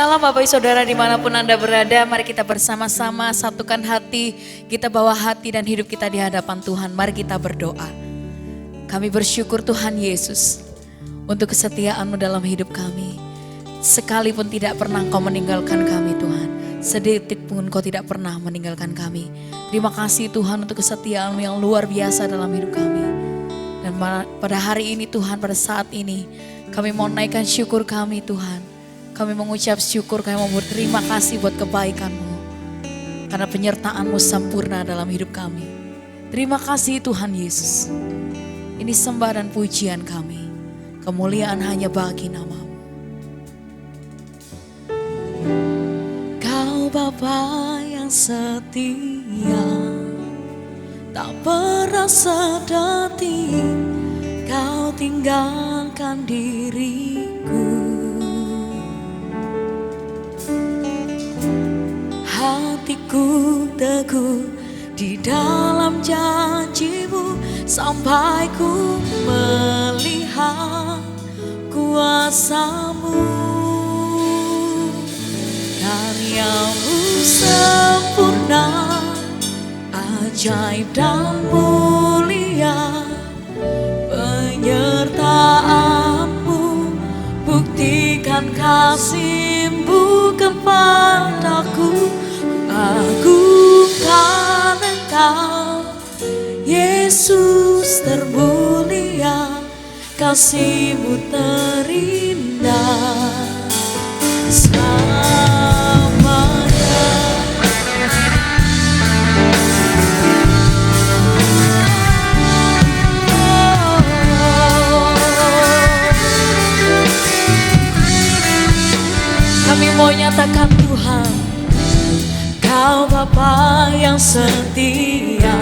Shalom Bapak Ibu Saudara dimanapun Anda berada, mari kita bersama-sama satukan hati, kita bawa hati dan hidup kita di hadapan Tuhan. Mari kita berdoa. Kami bersyukur Tuhan Yesus untuk kesetiaan-Mu dalam hidup kami. Sekalipun tidak pernah Engkau meninggalkan kami Tuhan, sedetik pun Engkau tidak pernah meninggalkan kami. Terima kasih Tuhan untuk kesetiaan-Mu yang luar biasa dalam hidup kami. Dan pada hari ini Tuhan, pada saat ini kami mau naikkan syukur kami Tuhan. Kami mengucap syukur, kami mau berterima kasih buat kebaikan-Mu. Karena penyertaan-Mu sempurna dalam hidup kami. Terima kasih Tuhan Yesus. Ini sembah dan pujian kami. Kemuliaan hanya bagi nama-Mu. Kau Bapa yang setia, tak pernah sedeti Kau tinggalkan diriku. Hatiku teguh di dalam janji-Mu sampai ku melihat kuasa-Mu. Karya-Mu sempurna, ajaib dan mulia. Penyertaan-Mu buktikan kasih-Mu kepadaku. Agungkan Engkau, Yesus termulia, kasih-Mu terindah selamanya. Kami mau nyatakan Tuhan, Kau Bapa yang setia,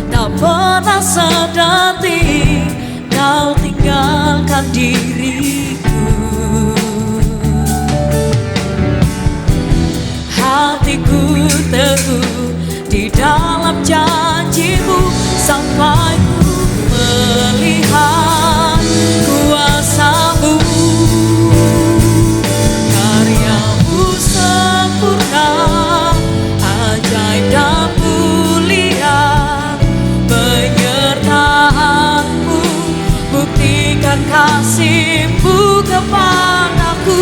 tak pernah sedeti Kau tinggalkan diriku. Hatiku teguh di dalam janji-Mu sampai ku melihat kuasa-Mu. Karya-Mu sempurna, ajaib dan mulia. Penyertaan-Mu buktikan kasih-Mu kepadaku.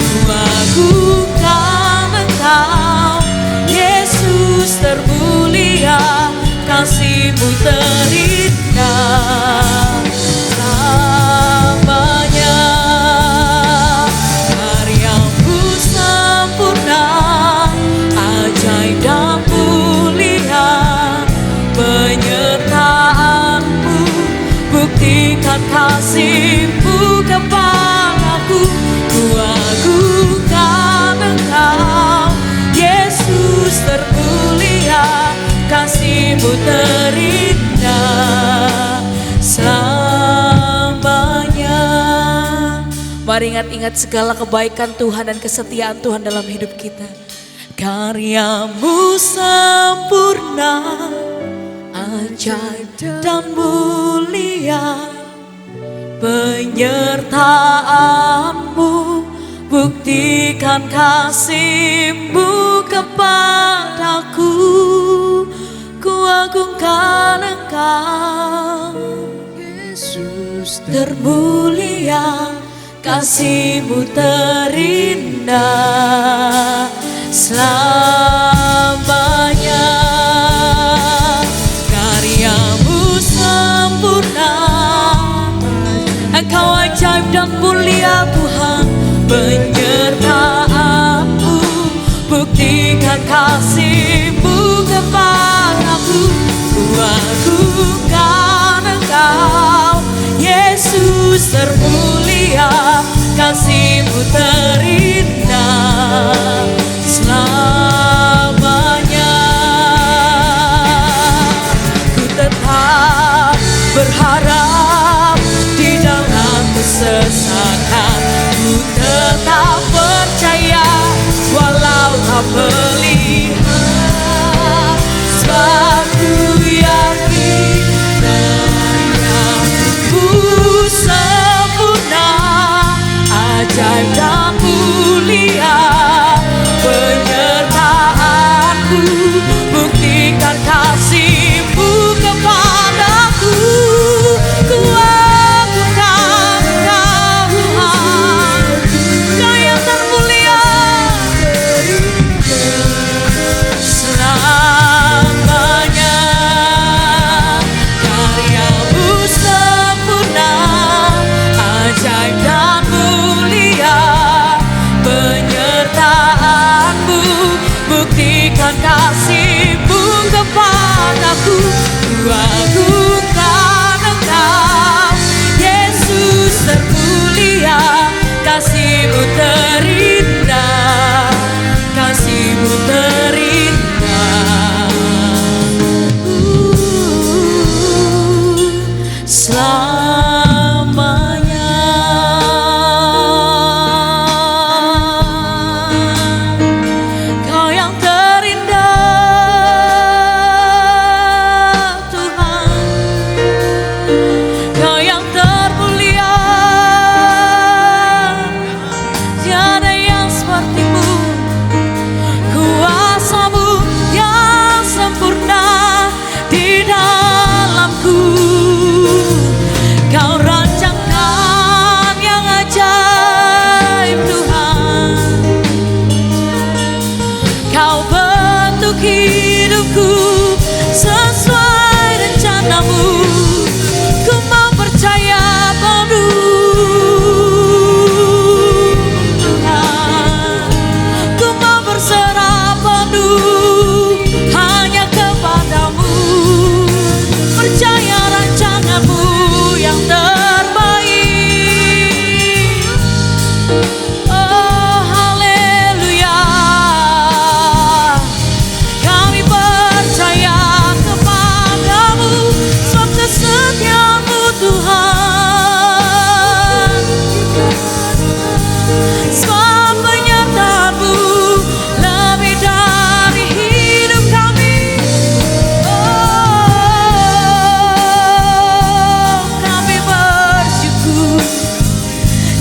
Ku agungkan Engkau, Yesus termulia, kasih-Mu terindah selamanya. Karya-Mu sempurna, ajaib dan mulia. Penyertaan-Mu buktikan kasih-Mu kepadaku. Ku agungkan Engkau, Yesus termulia, kasih-Mu terindah selamanya. Mari ingat-ingat segala kebaikan Tuhan dan kesetiaan Tuhan dalam hidup kita. Karya-Mu sempurna, ajaib dan mulia. Penyertaan-Mu buktikan kasih-Mu kepadaku. Ku agungkan Engkau, Yesus termulia, kasih-Mu terindah selamanya. Karya-Mu sempurna, Engkau ajaib dan mulia Tuhan. Penyertaan-Mu buktikan kasih-Mu kepadaku. Ku agungkan Engkau, Yesus termulia, kasih-Mu terindah selamanya. Ku tetap berharap di dalam kesesakan. Ku tetap percaya walau tak melihat. Sebab ku yakin karya-Mu sempurna, ajaib dan mulia. aku, buktikan kasih-Mu kepadaku. Ku agungkan Engkau Tuhan, Kau yang termulia selamanya. Karya-Mu sempurna, ajaib dan mulia, penyertaan-Mu, buktikan kasih-Mu kepadaku. Ku agungkan Engkau, Yesus termulia, kasih-Mu terindah, kasih-Mu terindah. Selamanya. Kau yang terindah Tuhan, Kau yang termulia, tiada yang seperti-Mu. Kuasa-Mu yang sempurna di dalamku. Kau rancangkan yang ajaib Tuhan, Kau bentuk hidupku sesuai rencana-Mu. Ku mau percaya penuh Tuhan, ku mau berserah penuh hanya kepadamu. Percaya rancangan-Mu yang terbaik. Oh haleluya, kami percaya kepadamu, sebab kesetiaan-Mu Tuhan, sebab penyertaan-Mu lebih dari hidup kami.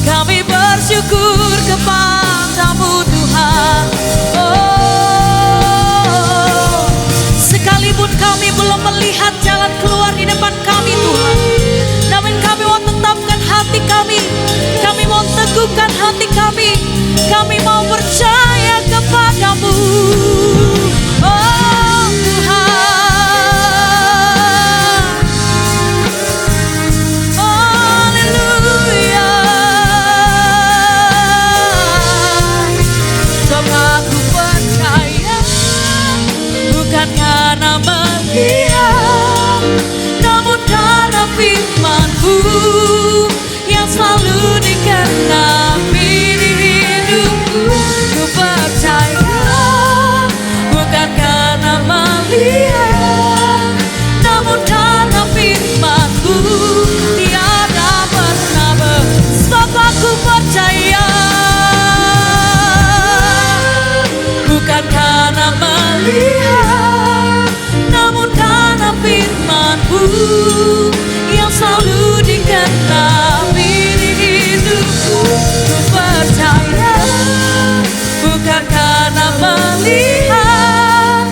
Kami bersyukur kepadamu Tuhan. Oh, sekalipun kami belum melihat jalan keluar di depan kami Tuhan, namun kami mau tetapkan hati kami, kami mau teguhkan hati kami, kami mau percaya kepadamu. Oh Tuhan, haleluya. Sebab aku percaya, bukan karena melihat, namun karena firman-Mu yang selalu dikenapi di hidupku. Ku percaya, bukan karena melihat, namun karena firman-Mu tiada pernah sebab aku percaya, bukan karena melihat, namun karena firman-Mu yang selalu dikenapi di hidupku. Ku percaya, bukan karena melihat,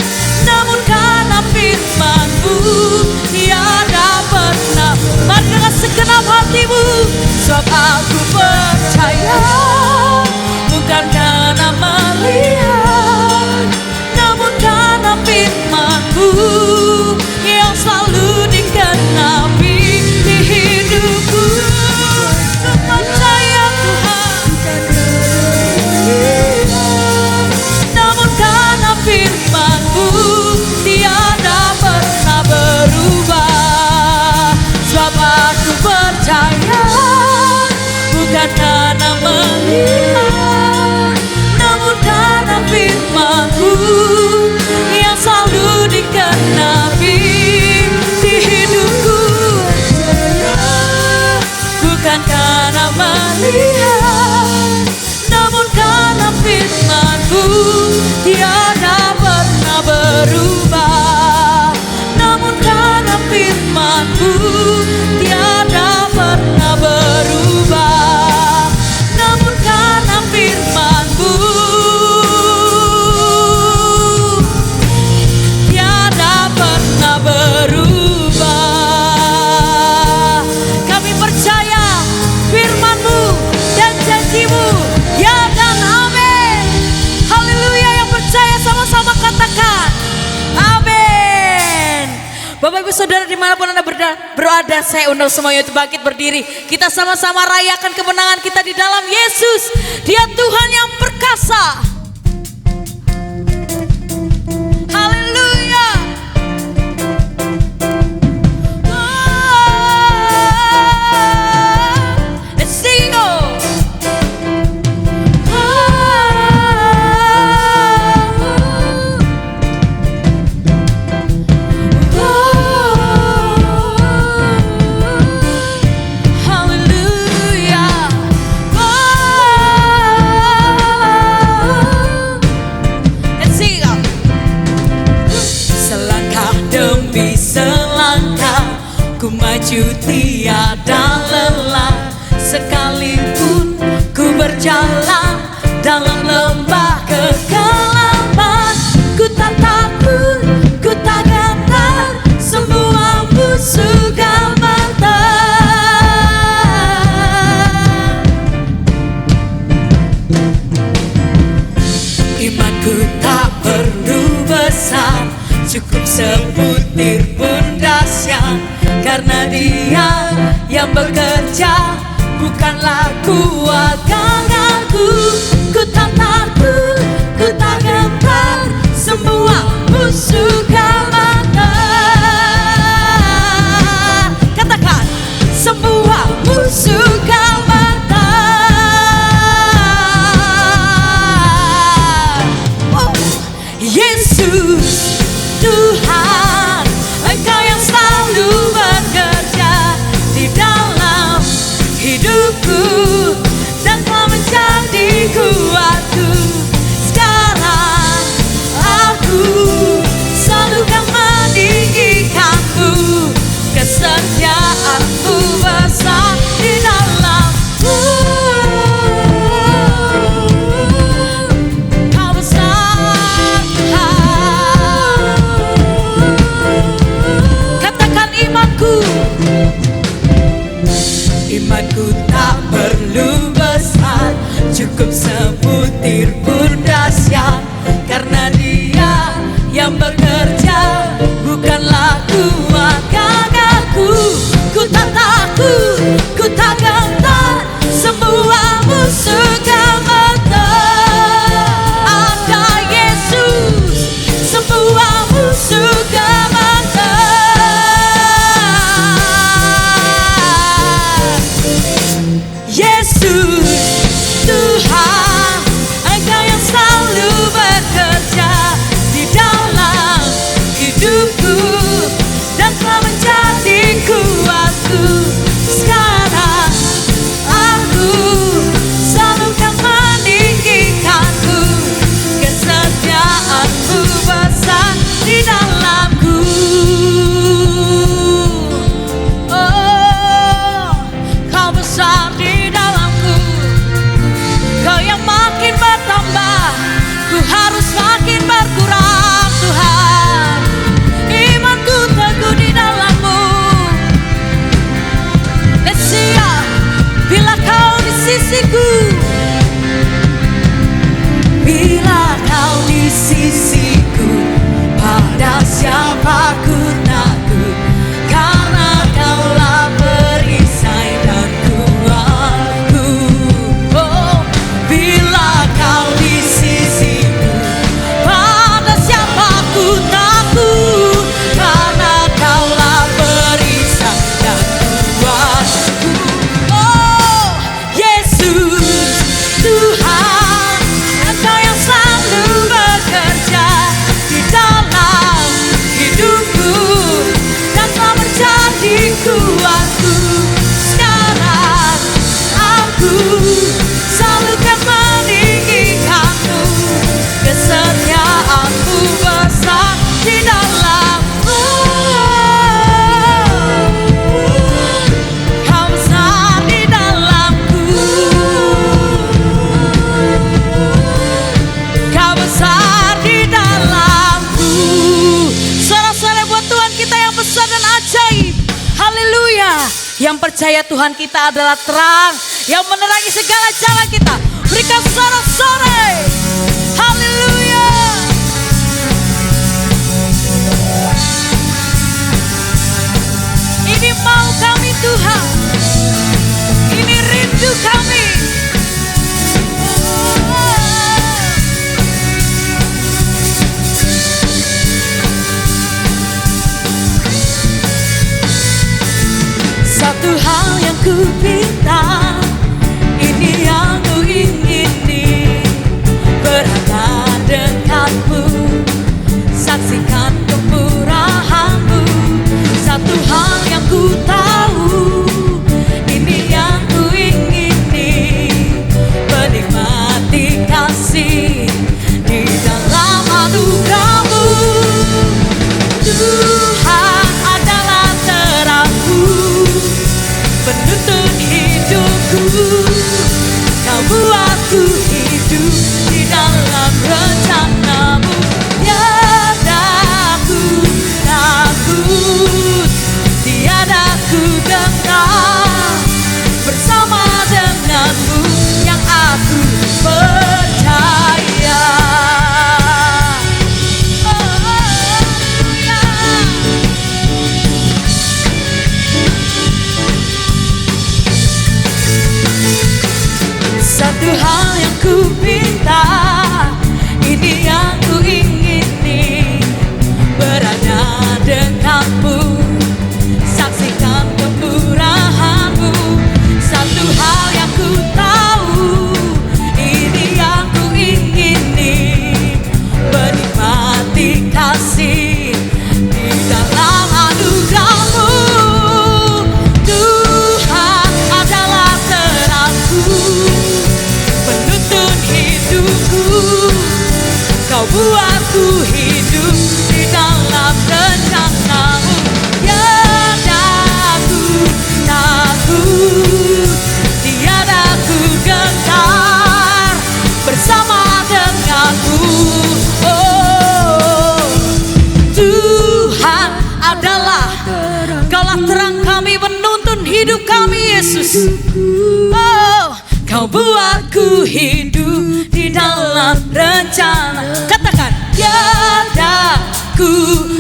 namun karena firman-Mu tiada pernah. Mari dengan segenap hatimu, sebab aku percaya, bukan karena melihat, namun karena firman-Mu yang selalu dikenapi di hidupku. Ku percaya Tuhan, namun karena firman-Mu tiada pernah berubah. Sebab aku percaya, bukan karena melihat, namun karena firman-Mu yang selalu dikenapi di hidupku. Bukan karena melihat, namun karena firman-Mu tiada pernah berubah. Namun karena firman-Mu tiada pernah berubah. Namun karena firman-Mu Katakan, amin. Bapak Ibu Saudara dimanapun Anda berada, saya undang semuanya untuk bangkit berdiri. Kita sama-sama rayakan kemenangan kita di dalam Yesus. Dia Tuhan yang perkasa. Haleluya. Let's sing. Ku maju tiada lelah, sekalipun ku berjalan dalam lembah kegelapan. Ku tak takut, ku tak gentar, semua musuh gemetar. Imanku tak perlu besar, cukup sebutir pun dahsyat. Karena Dia yang bekerja, bukanlah kuat gagahku. Ku tak takut, ku tak gentar, semua musuh gemetar. Katakan, semua musuh gemetar. Oh, Yesus Tuhan, Engkau yang selalu bekerja di dalam hidupku dan telah menjadi kuatku. Sekarang aku selalu kan meninggikanmu, kesetiaanmu besar di dalamku. Kau besar Tuhan. Katakan imanku. Imanku tak perlu besar, cukup sebutir pun dahsyat. Karena Dia yang bekerja, bukanlah kuat gagahku. Ku tak takut, ku tak gentar, semua musuh gemetar. Ada Yesus, semua musuh gemetar. Yesus Tuhan, Engkau yang selalu bekerja di dalam hidupku dan telah menjadi kuatku. Sekarang aku selalu kan meninggikanmu, kesetiaanmu besar di dalamku. Oh, Kau besar di dalamku. Kau yang makin bertambah, ku harus makin berkurang Tuhan. Imanku teguh di dalam-Mu. Let's sing. Bila Kau di sisiku, bila Kau di sisiku, pada siapa ku takut? Karena Kaulah perisai dan kuatku. Oh, bila Kau di sisiku, pada siapa ku takut? Karena Kaulah perisai dan kuatku. Oh, Yesus Tuhan, Engkau yang selalu bekerja di dalam hidupku dan telah menjadi kuatku. Sekarang aku selalu kan meninggikanmu, kesetiaanmu besar di dalamku. Kau besar di dalamku. Kau besar di dalamku. Sorak-sorai buat Tuhan kita yang besar dan ajaib. Haleluya. Yang percaya Tuhan kita adalah terang yang menerangi segala jalan kita. Berikan sorak-sorai. Haleluya. ku pinta, ini yang ku ingini, berada dekatmu, saksikan kemurahan-Mu. Satu hal yang ku tahu, ini yang ku ingini, menikmati kasih di dalam anugerah-Mu. Tuhan adalah terangku, penuntun hidupku. Kau buatku hidup di dalam rencana-Mu. Tiada ku takut, tiada ku gentar, bersama dengan-Mu yang aku percaya. Satu hal yang ku pinta, ini yang ku ingini, berada dekatmu, saksikan kemurahan-Mu. Satu hal yang ku tahu, ini yang ku ingini, menikmati kasih di dalam anugerah-Mu. Tuhan adalah terangku, penuntun hidupku. Kau buatku hidup di dalam rencana-Mu. Tiada ku takut, tiada ku gentar, bersama dengan-Mu. Oh, Tuhan adalah Kaulah terang kami, penuntun hidup kami, Yesus. Oh, Kau buatku hidup di dalam rencana. Katakan, tiada ku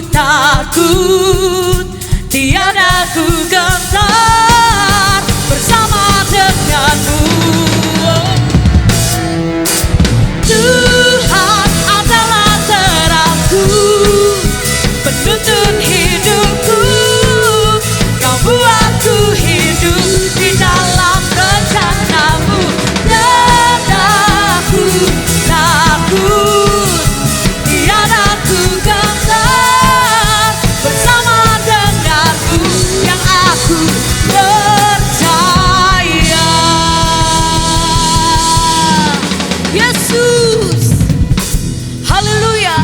takut, tiada ku gentar, bersama dengan-Mu. Tuhan adalah terangku, penuntun hidupku. Kau buatku hidup di dalam rencana-Mu. Tiada ku takut, tiada ku gentar, bersama dengan-Mu yang aku percaya. Yesus, haleluya.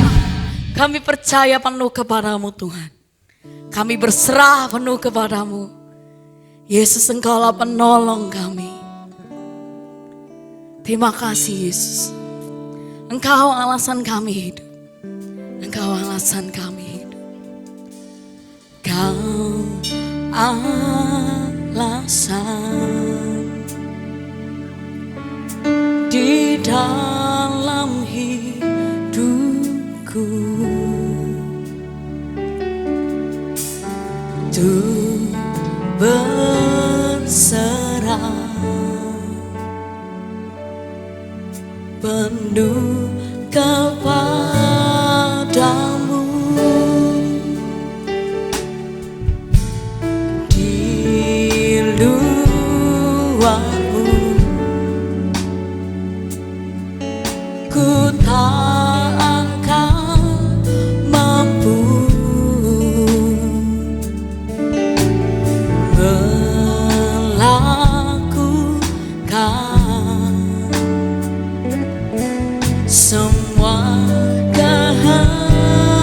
Kami percaya penuh kepada-Mu Tuhan. Kami berserah penuh kepada-Mu. Yesus, Engkaulah penolong kami. Terima kasih Yesus. Engkau alasan kami hidup. Engkau alasan kami hidup. Kau alasan di dalam hidupku, untuk berserah penuh kepadamu. Di luar-Mu ku tak akan mampu melakukan semua kehendak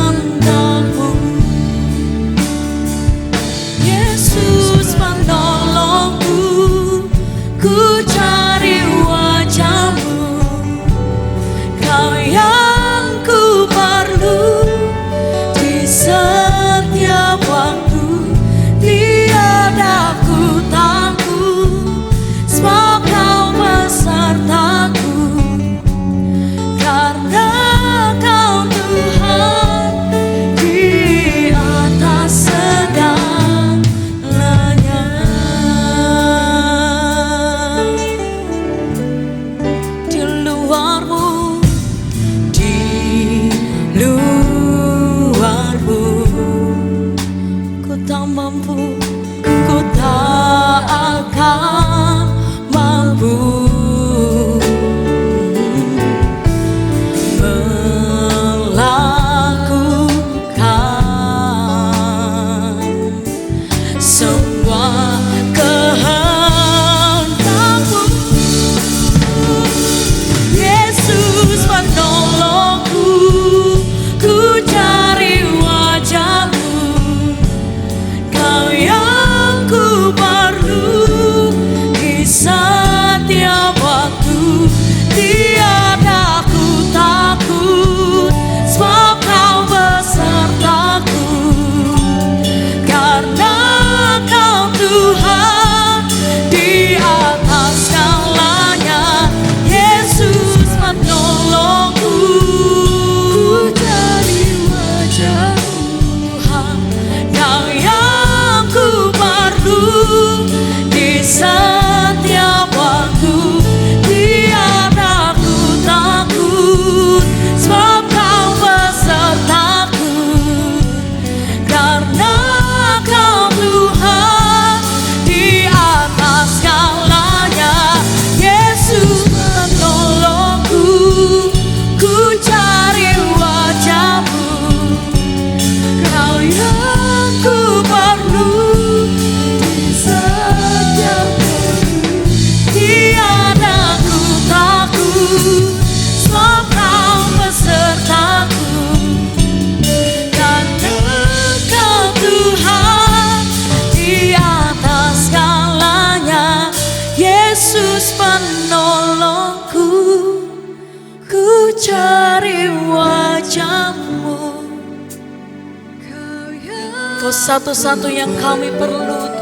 Engkau satu-satu yang kami perlu Tuhan.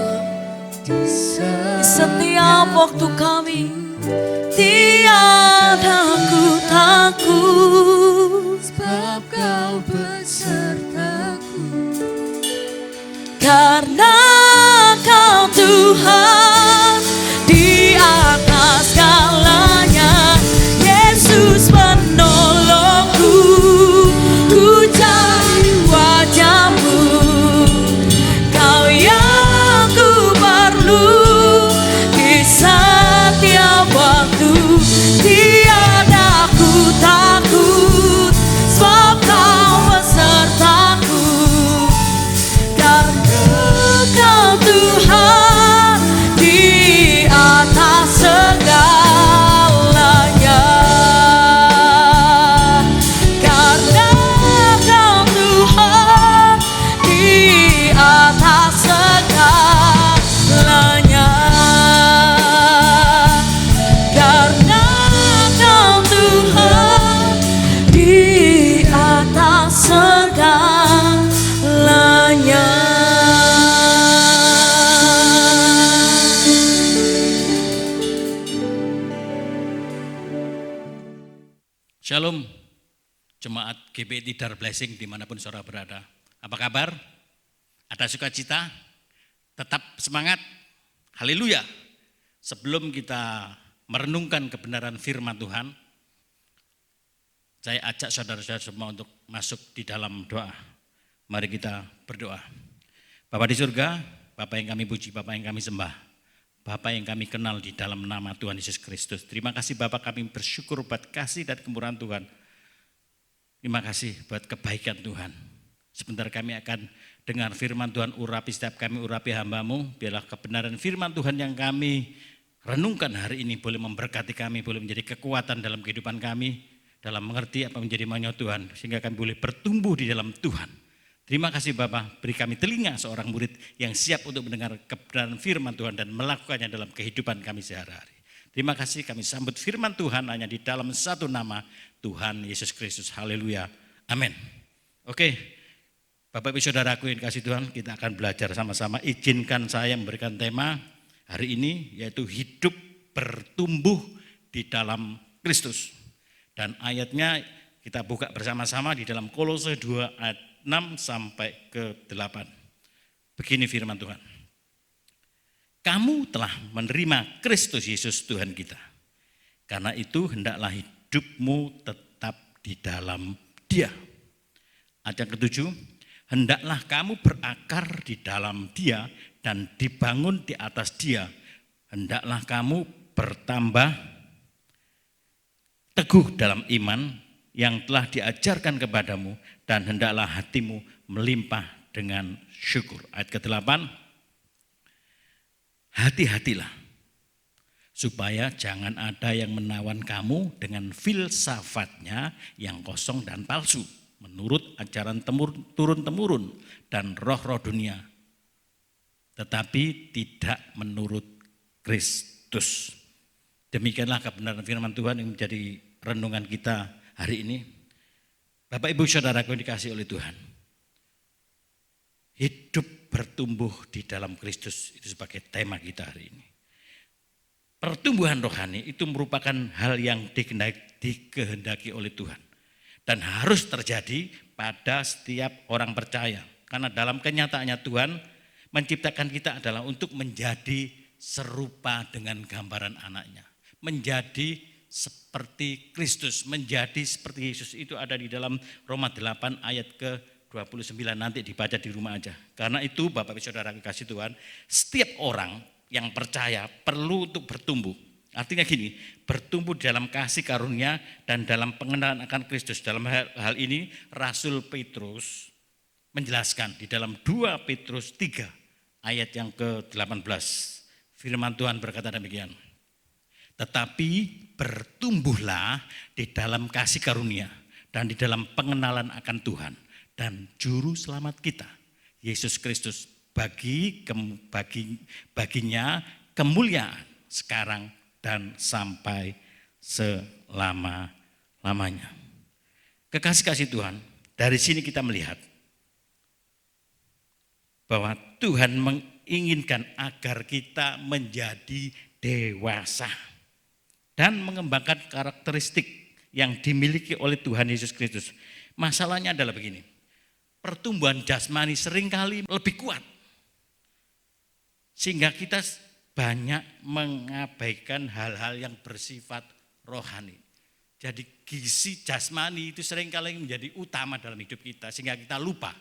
Di setiap waktu kami, tiada ku takut, sebab Kau besertaku. Karena Kau Tuhan di atas segalanya, Yesus menolongku, ku cari wajah-Mu, Kau yang ku perlu di setiap waktu. Tiada ku takut, sebab Kau besertaku. Karena Kau Tuhan di atas segalanya. Karena Kau Tuhan di atas segalanya. Karena Kau Tuhan di atas segalanya. Shalom, Jemaat GBI Dar Blessing dimanapun saudara berada. Apa kabar? Ada sukacita? Tetap semangat? Haleluya. Sebelum kita merenungkan kebenaran firman Tuhan, saya ajak saudara-saudara semua untuk masuk di dalam doa. Mari kita berdoa. Bapa di surga, Bapa yang kami puji, Bapa yang kami sembah, Bapa yang kami kenal di dalam nama Tuhan Yesus Kristus. Terima kasih Bapa, kami bersyukur buat kasih dan kemurahan Tuhan. Terima kasih buat kebaikan Tuhan. Sebentar kami akan dengar firman Tuhan, urapi setiap kami, urapi hamba-Mu. Biarlah kebenaran firman Tuhan yang kami renungkan hari ini boleh memberkati kami, boleh menjadi kekuatan dalam kehidupan kami, dalam mengerti apa menjadi maunya Tuhan, sehingga kami boleh bertumbuh di dalam Tuhan. Terima kasih Bapa, beri kami telinga seorang murid yang siap untuk mendengar kebenaran firman Tuhan dan melakukannya dalam kehidupan kami sehari-hari. Terima kasih, kami sambut firman Tuhan hanya di dalam satu nama, Tuhan Yesus Kristus. Haleluya. Amin. Oke, Bapak Ibu Saudaraku yang kasih Tuhan, kita akan belajar sama-sama. Izinkan saya memberikan tema hari ini, yaitu hidup bertumbuh di dalam Kristus. Dan ayatnya kita buka bersama-sama di dalam Kolose 2 ayat 6 sampai ke 8. Begini firman Tuhan. Kamu telah menerima Kristus Yesus Tuhan kita. Karena itu hendaklah hidupmu tetap di dalam Dia. Ayat yang ke-7, hendaklah kamu berakar di dalam Dia dan dibangun di atas Dia. Hendaklah kamu bertambah teguh dalam iman yang telah diajarkan kepadamu, dan hendaklah hatimu melimpah dengan syukur. Ayat ke-8, hati-hatilah supaya jangan ada yang menawan kamu dengan filsafatnya yang kosong dan palsu, menurut ajaran turun-temurun dan roh-roh dunia, tetapi tidak menurut Kristus. Demikianlah kebenaran firman Tuhan yang menjadi renungan kita hari ini. Bapak Ibu Saudaraku yang dikasihi oleh Tuhan, hidup bertumbuh di dalam Kristus itu sebagai tema kita hari ini. Pertumbuhan rohani itu merupakan hal yang dikehendaki oleh Tuhan dan harus terjadi pada setiap orang percaya, karena dalam kenyataannya Tuhan menciptakan kita adalah untuk menjadi serupa dengan gambaran anaknya, menjadi seperti Kristus, menjadi seperti Yesus. Itu ada di dalam Roma 8 ayat ke-29, nanti dibaca di rumah aja. Karena itu Bapak Ibu Saudara kasih Tuhan, setiap orang yang percaya perlu untuk bertumbuh. Artinya gini, bertumbuh dalam kasih karunia dan dalam pengenalan akan Kristus. Dalam hal ini Rasul Petrus menjelaskan di dalam 2 Petrus 3 ayat yang ke-18. Firman Tuhan berkata demikian. Tetapi bertumbuhlah di dalam kasih karunia dan di dalam pengenalan akan Tuhan dan juru selamat kita, Yesus Kristus. Baginya kemuliaan sekarang dan sampai selama-lamanya. Kekasih-kasih Tuhan, dari sini kita melihat bahwa Tuhan menginginkan agar kita menjadi dewasa dan mengembangkan karakteristik yang dimiliki oleh Tuhan Yesus Kristus. Masalahnya adalah begini, pertumbuhan jasmani seringkali lebih kuat, sehingga kita banyak mengabaikan hal-hal yang bersifat rohani. Jadi gizi jasmani itu seringkali menjadi utama dalam hidup kita, sehingga kita lupa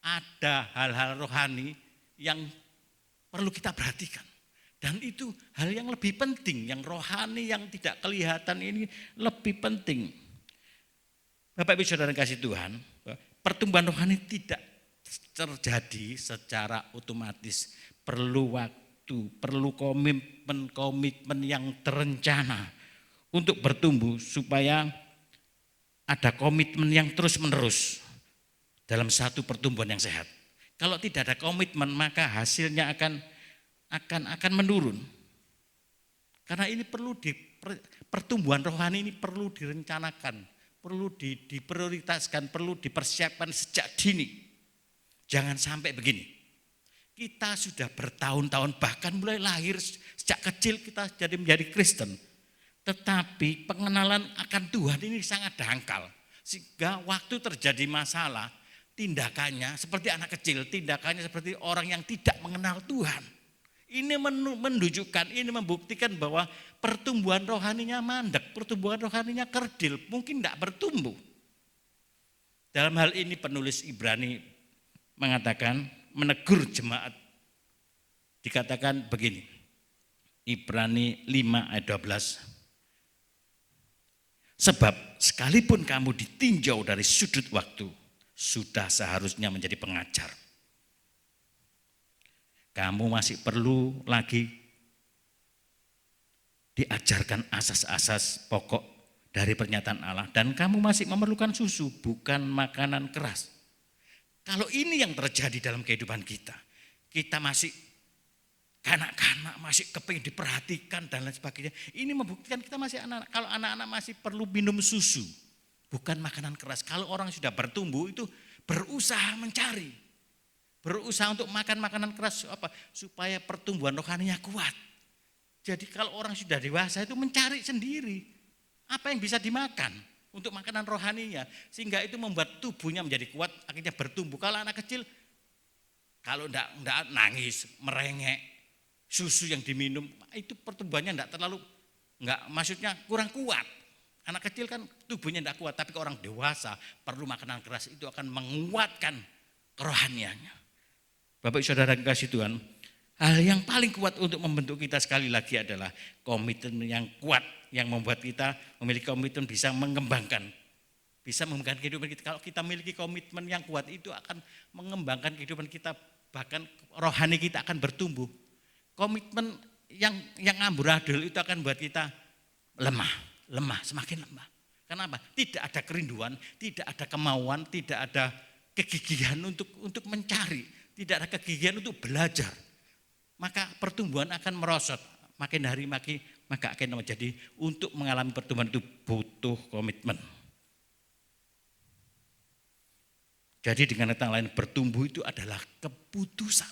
ada hal-hal rohani yang perlu kita perhatikan. Dan itu hal yang lebih penting, yang rohani yang tidak kelihatan ini lebih penting. Bapak Ibu Saudara kasih Tuhan, pertumbuhan rohani tidak terjadi secara otomatis. Perlu waktu, perlu komitmen yang terencana untuk bertumbuh supaya ada komitmen yang terus menerus dalam satu pertumbuhan yang sehat. Kalau tidak ada komitmen maka hasilnya akan menurun. Karena ini perlu pertumbuhan rohani ini perlu direncanakan, perlu diprioritaskan, perlu dipersiapkan sejak dini. Jangan sampai begini. Kita sudah bertahun-tahun bahkan mulai lahir sejak kecil kita jadi menjadi Kristen. Tetapi pengenalan akan Tuhan ini sangat dangkal. Sehingga waktu terjadi masalah, tindakannya seperti anak kecil, tindakannya seperti orang yang tidak mengenal Tuhan. Ini menunjukkan, ini membuktikan bahwa pertumbuhan rohaninya mandek, pertumbuhan rohaninya kerdil, mungkin tidak bertumbuh. Dalam hal ini penulis Ibrani mengatakan, menegur jemaat, dikatakan begini, Ibrani 5 ayat 12. Sebab sekalipun kamu ditinjau dari sudut waktu, sudah seharusnya menjadi pengajar. Kamu masih perlu lagi diajarkan asas-asas pokok dari pernyataan Allah. Dan kamu masih memerlukan susu, bukan makanan keras. Kalau ini yang terjadi dalam kehidupan kita, kita masih kanak-kanak, masih kepingin diperhatikan dan lain sebagainya. Ini membuktikan kita masih anak-anak. Kalau anak-anak masih perlu minum susu, bukan makanan keras. Kalau orang sudah bertumbuh itu berusaha mencari. Berusaha untuk makan makanan keras supaya pertumbuhan rohaninya kuat. Jadi kalau orang sudah dewasa itu mencari sendiri apa yang bisa dimakan untuk makanan rohaninya. Sehingga itu membuat tubuhnya menjadi kuat, akhirnya bertumbuh. Kalau anak kecil, kalau enggak nangis, merengek, susu yang diminum, itu pertumbuhannya maksudnya kurang kuat. Anak kecil kan tubuhnya enggak kuat, tapi orang dewasa perlu makanan keras, itu akan menguatkan kerohaniannya. Bapak Saudara kasih Tuhan, hal yang paling kuat untuk membentuk kita sekali lagi adalah komitmen yang kuat yang membuat kita memiliki komitmen bisa mengembangkan kehidupan kita. Kalau kita memiliki komitmen yang kuat itu akan mengembangkan kehidupan kita, bahkan rohani kita akan bertumbuh. Komitmen yang amburadul itu akan buat kita lemah, semakin lemah. Kenapa? Tidak ada kerinduan, tidak ada kemauan, tidak ada kegigihan untuk mencari. Tidak ada kegigihan untuk belajar, maka pertumbuhan akan merosot. Makin hari maka akan menjadi untuk mengalami pertumbuhan itu butuh komitmen. Jadi dengan kata lain bertumbuh itu adalah keputusan.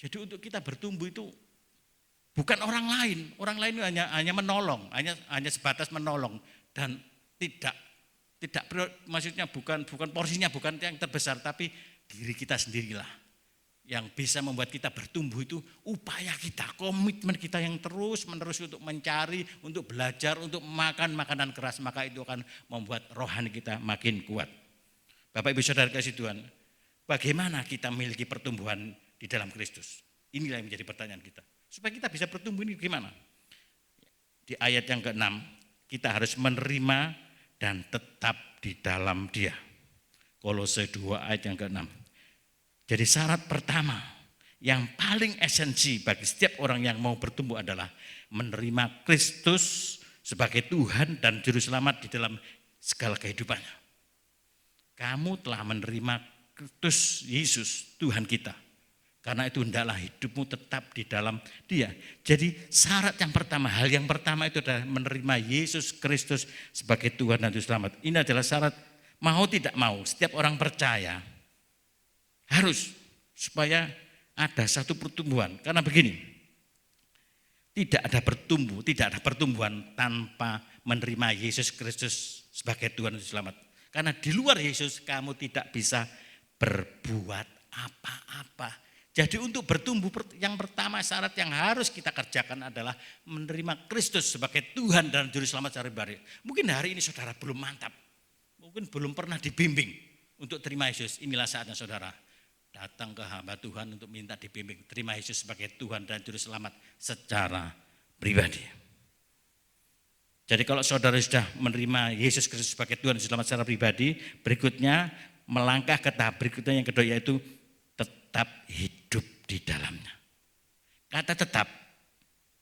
Jadi untuk kita bertumbuh itu bukan orang lain itu hanya menolong, hanya sebatas menolong dan tidak maksudnya bukan porsinya bukan yang terbesar, tapi diri kita sendirilah yang bisa membuat kita bertumbuh. Itu upaya kita, komitmen kita yang terus menerus untuk mencari, untuk belajar, untuk makan makanan keras, maka itu akan membuat rohani kita makin kuat. Bapak Ibu Saudara kasih Tuhan, bagaimana kita memiliki pertumbuhan di dalam Kristus? Inilah yang menjadi pertanyaan kita. Supaya kita bisa bertumbuh ini gimana? Di ayat yang ke-6, kita harus menerima dan tetap di dalam Dia. Kolose 2 ayat yang ke-6. Jadi syarat pertama yang paling esensi bagi setiap orang yang mau bertumbuh adalah menerima Kristus sebagai Tuhan dan Juru Selamat di dalam segala kehidupannya. Kamu telah menerima Kristus Yesus Tuhan kita. Karena itu hendaklah hidupmu tetap di dalam Dia. Jadi syarat yang pertama, hal yang pertama itu adalah menerima Yesus Kristus sebagai Tuhan dan Juru Selamat. Ini adalah syarat mau tidak mau setiap orang percaya harus supaya ada satu pertumbuhan. Karena begini, tidak ada pertumbuhan tanpa menerima Yesus Kristus sebagai Tuhan dan Selamat. Karena di luar Yesus kamu tidak bisa berbuat apa-apa. Jadi untuk bertumbuh yang pertama syarat yang harus kita kerjakan adalah menerima Kristus sebagai Tuhan dan Juru Selamat secara pribadi. Mungkin hari ini saudara belum mantap, mungkin belum pernah dibimbing untuk terima Yesus. Inilah saatnya saudara datang ke hamba Tuhan untuk minta dibimbing. Terima Yesus sebagai Tuhan dan Juru Selamat secara pribadi. Jadi kalau saudara sudah menerima Yesus Kristus sebagai Tuhan dan Juru Selamat secara pribadi, berikutnya melangkah ke tahap berikutnya yang kedua yaitu tetap hidup di dalamnya. Kata tetap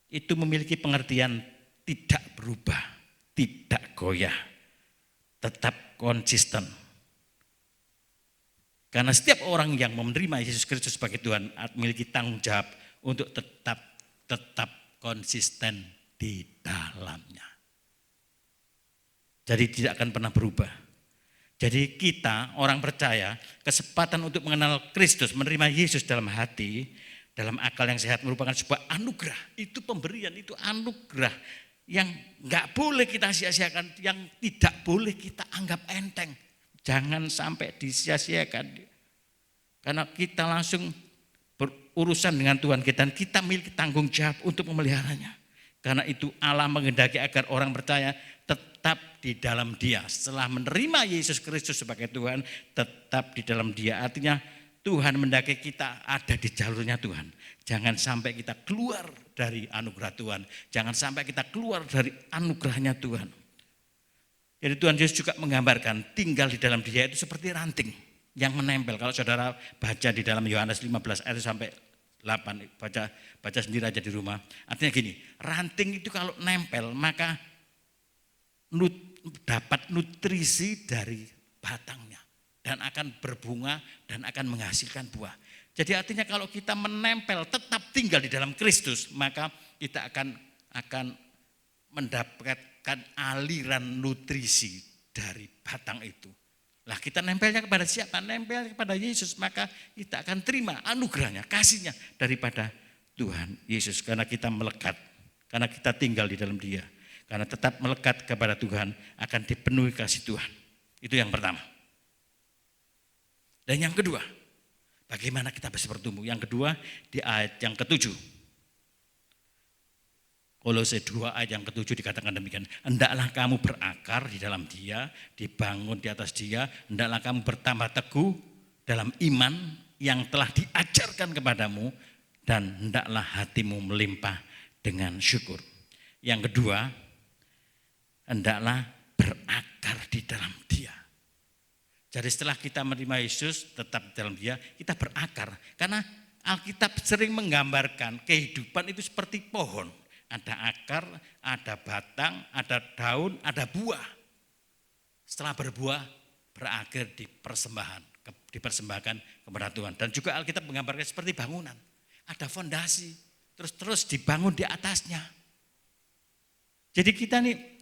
itu memiliki pengertian tidak berubah, tidak goyah, tetap konsisten. Karena setiap orang yang menerima Yesus Kristus sebagai Tuhan memiliki tanggung jawab untuk tetap konsisten di dalamnya. Jadi tidak akan pernah berubah. Jadi kita orang percaya kesempatan untuk mengenal Kristus, menerima Yesus dalam hati, dalam akal yang sehat merupakan sebuah anugerah. Itu pemberian, itu anugerah yang enggak boleh kita sia-siakan, yang tidak boleh kita anggap enteng. Jangan sampai disia-siakan. Karena kita langsung berurusan dengan Tuhan kita dan kita memiliki tanggung jawab untuk memeliharanya. Karena itu Allah menghendaki agar orang percaya tetap di dalam Dia. Setelah menerima Yesus Kristus sebagai Tuhan, tetap di dalam Dia. Artinya Tuhan mendaki kita ada di jalurnya Tuhan. Jangan sampai kita keluar dari anugerah Tuhan. Jangan sampai kita keluar dari anugerahnya Tuhan. Jadi Tuhan Yesus juga menggambarkan tinggal di dalam Dia itu seperti ranting yang menempel. Kalau saudara baca di dalam Yohanes 15 ayat sampai 8, baca sendiri aja di rumah. Artinya gini, ranting itu kalau nempel maka dapat nutrisi dari batangnya dan akan berbunga dan akan menghasilkan buah. Jadi artinya kalau kita menempel tetap tinggal di dalam Kristus, maka kita akan mendapatkan aliran nutrisi dari batang itu. Lah kita nempelnya kepada siapa? Nempel kepada Yesus, maka kita akan terima anugerahnya, kasihnya daripada Tuhan Yesus. Karena kita melekat, karena kita tinggal di dalam Dia. Karena tetap melekat kepada Tuhan akan dipenuhi kasih Tuhan. Itu yang pertama. Dan yang kedua, bagaimana kita bisa bertumbuh? Yang kedua di ayat yang ke-7. Kolose 2 ayat yang ke-7 dikatakan demikian. Hendaklah kamu berakar di dalam Dia, dibangun di atas Dia. Hendaklah kamu bertambah teguh dalam iman yang telah diajarkan kepadamu. Dan hendaklah hatimu melimpah dengan syukur. Yang kedua, hendaklah berakar di dalam Dia. Jadi setelah kita menerima Yesus tetap di dalam Dia, kita berakar. Karena Alkitab sering menggambarkan kehidupan itu seperti pohon. Ada akar, ada batang, ada daun, ada buah. Setelah berbuah, berakhir di persembahan, dipersembahkan kepada Tuhan. Dan juga Alkitab menggambarkan seperti bangunan. Ada fondasi, terus dibangun di atasnya. Jadi kita nih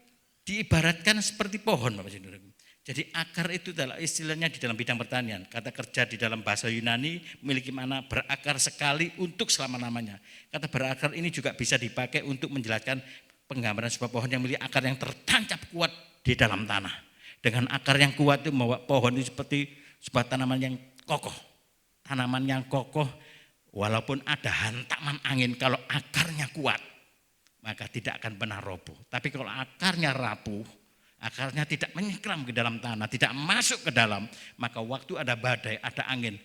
diibaratkan seperti pohon, Bapak Saudara. Jadi akar itu adalah istilahnya di dalam bidang pertanian. Kata kerja di dalam bahasa Yunani memiliki makna berakar sekali untuk selama-lamanya. Kata berakar ini juga bisa dipakai untuk menjelaskan penggambaran sebuah pohon yang memiliki akar yang tertancap kuat di dalam tanah. Dengan akar yang kuat itu membawa pohon itu seperti sebuah tanaman yang kokoh. Tanaman yang kokoh walaupun ada hantaman angin, kalau akarnya kuat maka tidak akan pernah roboh. Tapi kalau akarnya rapuh, akarnya tidak menyengkram ke dalam tanah, tidak masuk ke dalam, maka waktu ada badai, ada angin,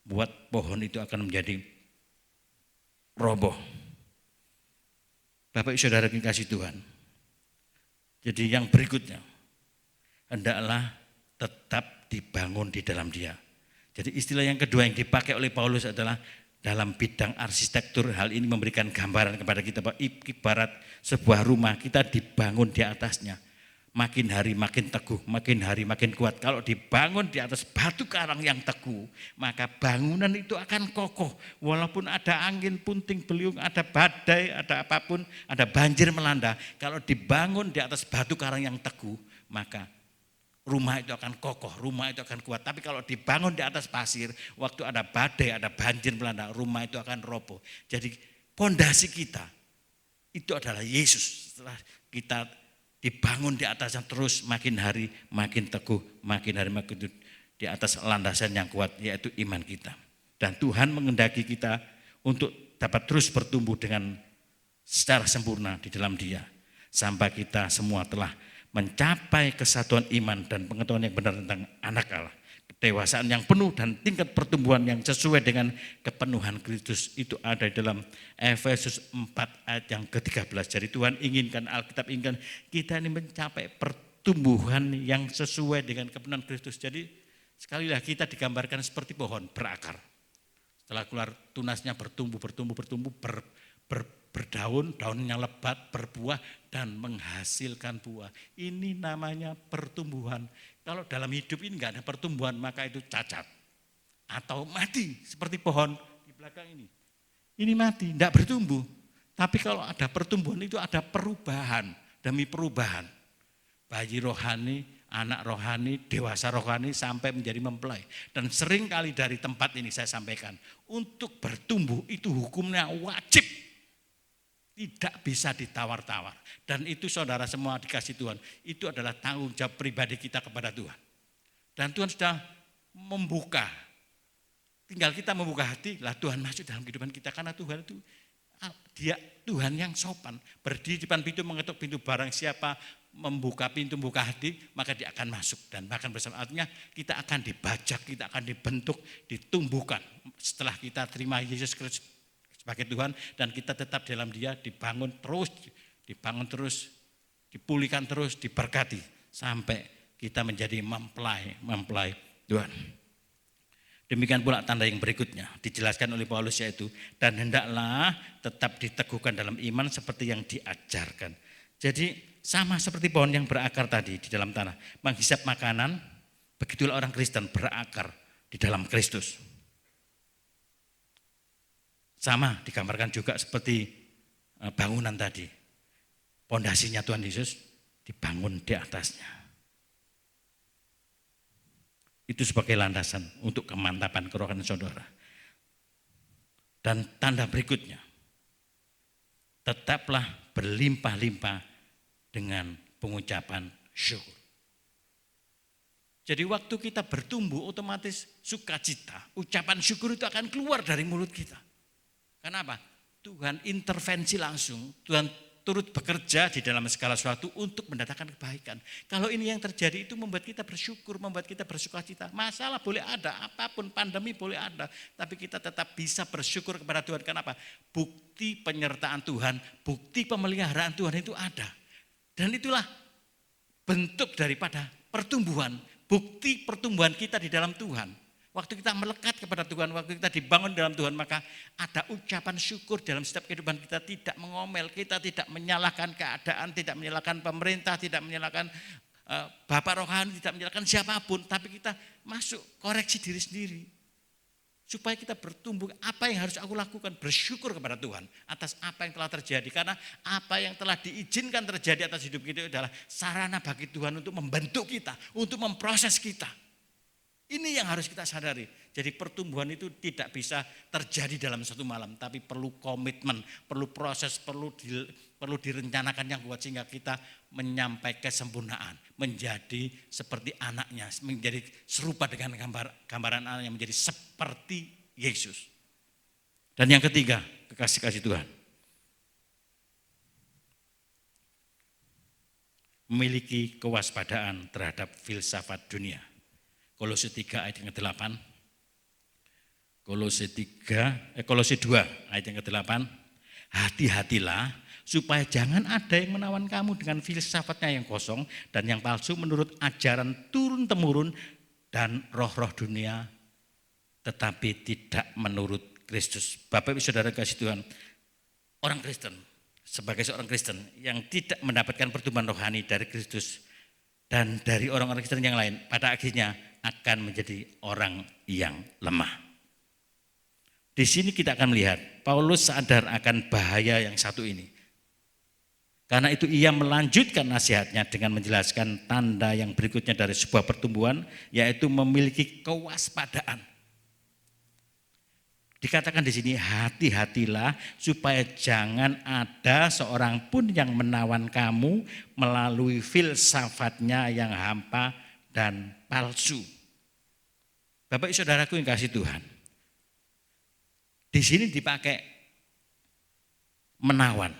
buat pohon itu akan menjadi roboh. Bapak Saudara kasih Tuhan. Jadi yang berikutnya, hendaklah tetap dibangun di dalam Dia. Jadi istilah yang kedua yang dipakai oleh Paulus adalah dalam bidang arsitektur. Hal ini memberikan gambaran kepada kita bahwa ibarat sebuah rumah kita dibangun di atasnya. Makin hari makin teguh, makin hari makin kuat. Kalau dibangun di atas batu karang yang teguh, maka bangunan itu akan kokoh. Walaupun ada angin puting beliung, ada badai, ada apapun, ada banjir melanda. Kalau dibangun di atas batu karang yang teguh, maka rumah itu akan kokoh, rumah itu akan kuat. Tapi kalau dibangun di atas pasir, waktu ada badai, ada banjir melanda, rumah itu akan roboh. Jadi pondasi kita itu adalah Yesus. Setelah kita dibangun di atasnya terus makin hari makin teguh, makin hari makin teguh di atas landasan yang kuat, yaitu iman kita. Dan Tuhan mengendaki kita untuk dapat terus bertumbuh dengan secara sempurna di dalam Dia. Sampai kita semua telah mencapai kesatuan iman dan pengetahuan yang benar tentang anak Allah. Kedewasaan yang penuh dan tingkat pertumbuhan yang sesuai dengan kepenuhan Kristus itu ada di dalam Efesus 4 ayat yang ke-13. Jadi Tuhan inginkan, Alkitab inginkan kita ini mencapai pertumbuhan yang sesuai dengan kepenuhan Kristus. Jadi sekali lagi kita digambarkan seperti pohon berakar. Setelah keluar tunasnya bertumbuh, berdaun, daunnya lebat, berbuah dan menghasilkan buah. Ini namanya pertumbuhan. Kalau dalam hidup ini enggak ada pertumbuhan maka itu cacat atau mati seperti pohon di belakang ini. Ini mati, enggak bertumbuh. Tapi kalau ada pertumbuhan itu ada perubahan demi perubahan. Bayi rohani, anak rohani, dewasa rohani sampai menjadi mempelai. Dan sering kali dari tempat ini saya sampaikan, untuk bertumbuh itu hukumnya wajib. Tidak bisa ditawar-tawar. Dan itu saudara semua dikasih Tuhan. Itu adalah tanggung jawab pribadi kita kepada Tuhan. Dan Tuhan sudah membuka. Tinggal kita membuka hati, lah Tuhan masuk dalam kehidupan kita. Karena Tuhan itu, Dia Tuhan yang sopan. Berdiri di depan pintu, mengetuk pintu, barang siapa membuka pintu, membuka hati, maka dia akan masuk. Dan bahkan bersama artinya kita akan dibajak, kita akan dibentuk, ditumbuhkan. Setelah kita terima Yesus Kristus sebagai Tuhan dan kita tetap dalam Dia, dibangun terus, dipulihkan terus, diberkati sampai kita menjadi mempelai Tuhan. Demikian pula tanda yang berikutnya dijelaskan oleh Paulus, yaitu dan hendaklah tetap diteguhkan dalam iman seperti yang diajarkan. Jadi sama seperti pohon yang berakar tadi di dalam tanah, menghisap makanan, begitulah orang Kristen berakar di dalam Kristus. Sama digambarkan juga seperti bangunan tadi. Pondasinya Tuhan Yesus dibangun di atasnya. Itu sebagai landasan untuk kemantapan kerohanian saudara. Dan tanda berikutnya, tetaplah berlimpah-limpah dengan pengucapan syukur. Jadi waktu kita bertumbuh otomatis sukacita, ucapan syukur itu akan keluar dari mulut kita. Kenapa? Tuhan intervensi langsung, Tuhan turut bekerja di dalam segala sesuatu untuk mendatangkan kebaikan. Kalau ini yang terjadi itu membuat kita bersyukur, membuat kita bersukacita. Masalah boleh ada, apapun pandemi boleh ada, tapi kita tetap bisa bersyukur kepada Tuhan. Kenapa? Bukti penyertaan Tuhan, bukti pemeliharaan Tuhan itu ada. Dan itulah bentuk daripada pertumbuhan, bukti pertumbuhan kita di dalam Tuhan. Waktu kita melekat kepada Tuhan, waktu kita dibangun dalam Tuhan, maka ada ucapan syukur dalam setiap kehidupan kita. Tidak mengomel, kita tidak menyalahkan keadaan, tidak menyalahkan pemerintah, tidak menyalahkan bapak rohani, tidak menyalahkan siapapun. Tapi kita masuk koreksi diri sendiri. Supaya kita bertumbuh, apa yang harus aku lakukan? Bersyukur kepada Tuhan atas apa yang telah terjadi. Karena apa yang telah diizinkan terjadi atas hidup kita adalah sarana bagi Tuhan untuk membentuk kita, untuk memproses kita. Ini yang harus kita sadari. Jadi pertumbuhan itu tidak bisa terjadi dalam satu malam, tapi perlu komitmen, perlu proses, perlu direncanakan yang kuat sehingga kita menyampai kesempurnaan, menjadi seperti anaknya, menjadi serupa dengan gambaran anaknya, menjadi seperti Yesus. Dan yang ketiga, kekasih-kasih Tuhan. Memiliki kewaspadaan terhadap filsafat dunia. Kolose 3 ayat yang ke-8. Kolose 2 ayat yang ke-8. Hati-hatilah supaya jangan ada yang menawan kamu dengan filsafatnya yang kosong dan yang palsu menurut ajaran turun-temurun dan roh-roh dunia, tetapi tidak menurut Kristus. Bapak Ibu Saudara kasih Tuhan, orang Kristen sebagai seorang Kristen yang tidak mendapatkan pertumbuhan rohani dari Kristus dan dari orang-orang Kristen yang lain, pada akhirnya akan menjadi orang yang lemah. Di sini kita akan melihat Paulus sadar akan bahaya yang satu ini. Karena itu ia melanjutkan nasihatnya dengan menjelaskan tanda yang berikutnya dari sebuah pertumbuhan, yaitu memiliki kewaspadaan. Dikatakan di sini, hati-hatilah supaya jangan ada seorang pun yang menawan kamu melalui filsafatnya yang hampa dan palsu. Bapak saudaraku yang kasih Tuhan, di sini dipakai menawan,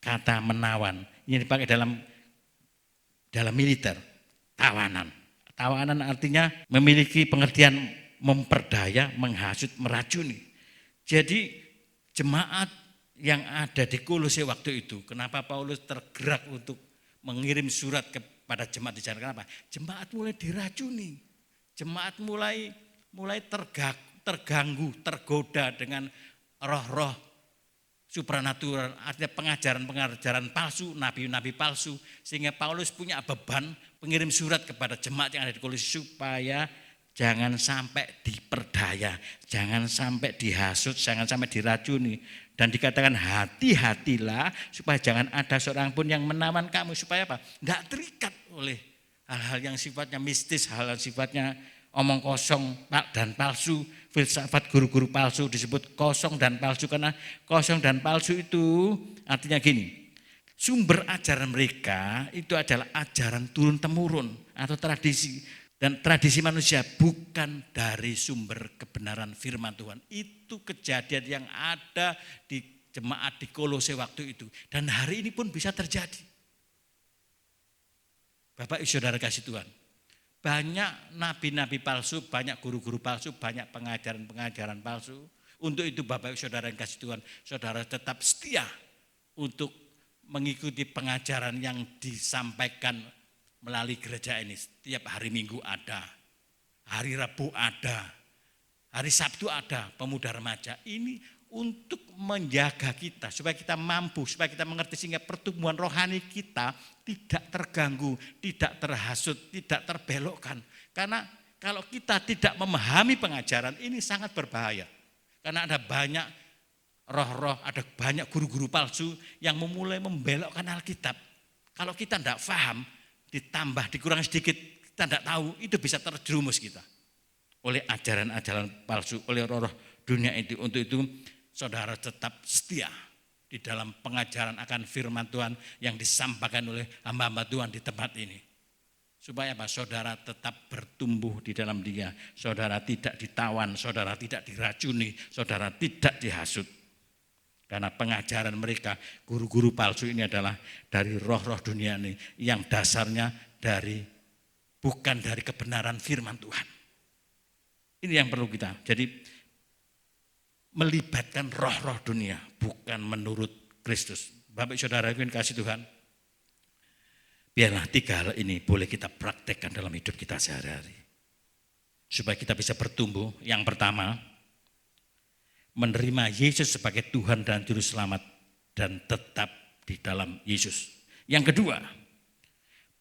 kata menawan yang dipakai dalam militer, tawanan. Tawanan artinya memiliki pengertian memperdaya, menghasut, meracuni. Jadi jemaat yang ada di Kolose waktu itu, kenapa Paulus tergerak untuk mengirim surat kepada jemaat di sana? Kenapa? Jemaat mulai diracuni, jemaat mulai terganggu, tergoda dengan roh-roh supranatural, artinya pengajaran-pengajaran palsu, nabi-nabi palsu, sehingga Paulus punya beban pengirim surat kepada jemaat yang ada di Kolose supaya jangan sampai diperdaya, jangan sampai dihasut, jangan sampai diracuni. Dan dikatakan hati-hatilah supaya jangan ada seorang pun yang menawan kamu. Supaya apa? Tidak terikat oleh hal-hal yang sifatnya mistis, hal-hal sifatnya omong kosong dan palsu. Filsafat guru-guru palsu disebut kosong dan palsu, karena kosong dan palsu itu artinya gini, sumber ajaran mereka itu adalah ajaran turun-temurun atau tradisi. Dan tradisi manusia bukan dari sumber kebenaran firman Tuhan. Itu kejadian yang ada di jemaat di Kolose waktu itu. Dan hari ini pun bisa terjadi. Bapak ibu saudara kasih Tuhan. Banyak nabi-nabi palsu, banyak guru-guru palsu, banyak pengajaran-pengajaran palsu. Untuk itu Bapak ibu saudara yang kasih Tuhan, saudara tetap setia untuk mengikuti pengajaran yang disampaikan melalui gereja ini. Setiap hari Minggu ada, hari Rabu ada, hari Sabtu ada pemuda remaja. Ini untuk menjaga kita supaya kita mampu, supaya kita mengerti sehingga pertumbuhan rohani kita tidak terganggu, tidak terhasut, tidak terbelokkan. Karena kalau kita tidak memahami pengajaran ini sangat berbahaya. Karena ada banyak roh-roh, ada banyak guru-guru palsu yang memulai membelokkan Alkitab. Kalau kita tidak paham, ditambah, dikurangi sedikit, kita tidak tahu, itu bisa terjerumus kita oleh ajaran-ajaran palsu, oleh roh-roh dunia itu. Untuk itu saudara tetap setia di dalam pengajaran akan firman Tuhan yang disampaikan oleh hamba-hamba Tuhan di tempat ini. Supaya apa? Saudara tetap bertumbuh di dalam Dia, saudara tidak ditawan, saudara tidak diracuni, saudara tidak dihasut. Karena pengajaran mereka, guru-guru palsu ini adalah dari roh-roh dunia ini yang dasarnya bukan dari kebenaran firman Tuhan. Ini yang perlu kita. Jadi melibatkan roh-roh dunia, bukan menurut Kristus. Bapak saudara yang kasih Tuhan, biarlah 3 hal ini boleh kita praktekkan dalam hidup kita sehari-hari. Supaya kita bisa bertumbuh. Yang pertama, menerima Yesus sebagai Tuhan dan Juru Selamat dan tetap di dalam Yesus. Yang kedua,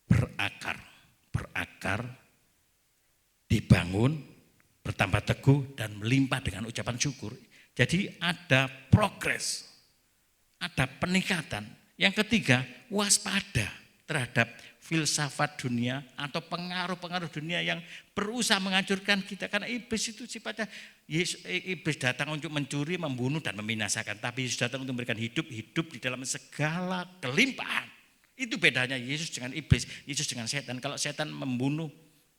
berakar, dibangun, bertambah teguh dan melimpah dengan ucapan syukur. Jadi ada progres, ada peningkatan. Yang ketiga, waspada terhadap filsafat dunia atau pengaruh-pengaruh dunia yang berusaha menghancurkan kita. Karena iblis itu sifatnya, iblis datang untuk mencuri, membunuh dan membinasakan. Tapi Yesus datang untuk memberikan hidup di dalam segala kelimpahan. Itu bedanya Yesus dengan iblis, Yesus dengan setan. Kalau setan membunuh,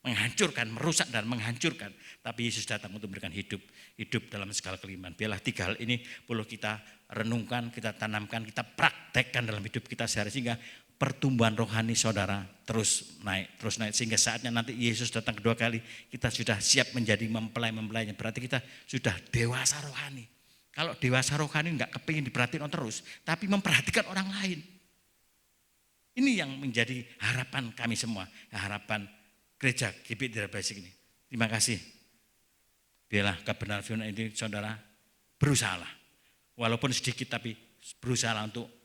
menghancurkan, merusak dan menghancurkan. Tapi Yesus datang untuk memberikan hidup dalam segala kelimpahan. Biarlah 3 hal ini perlu kita renungkan, kita tanamkan, kita praktekkan dalam hidup kita sehari, sehingga pertumbuhan rohani saudara terus naik. Sehingga saatnya nanti Yesus datang kedua kali, kita sudah siap menjadi mempelai-mempelainya. Berarti kita sudah dewasa rohani. Kalau dewasa rohani enggak kepingin diperhatiin terus, tapi memperhatikan orang lain. Ini yang menjadi harapan kami semua, harapan gereja GBI Dara Blessing ini. Terima kasih. Biarlah kebenaran firman ini saudara berusahalah. Walaupun sedikit tapi berusaha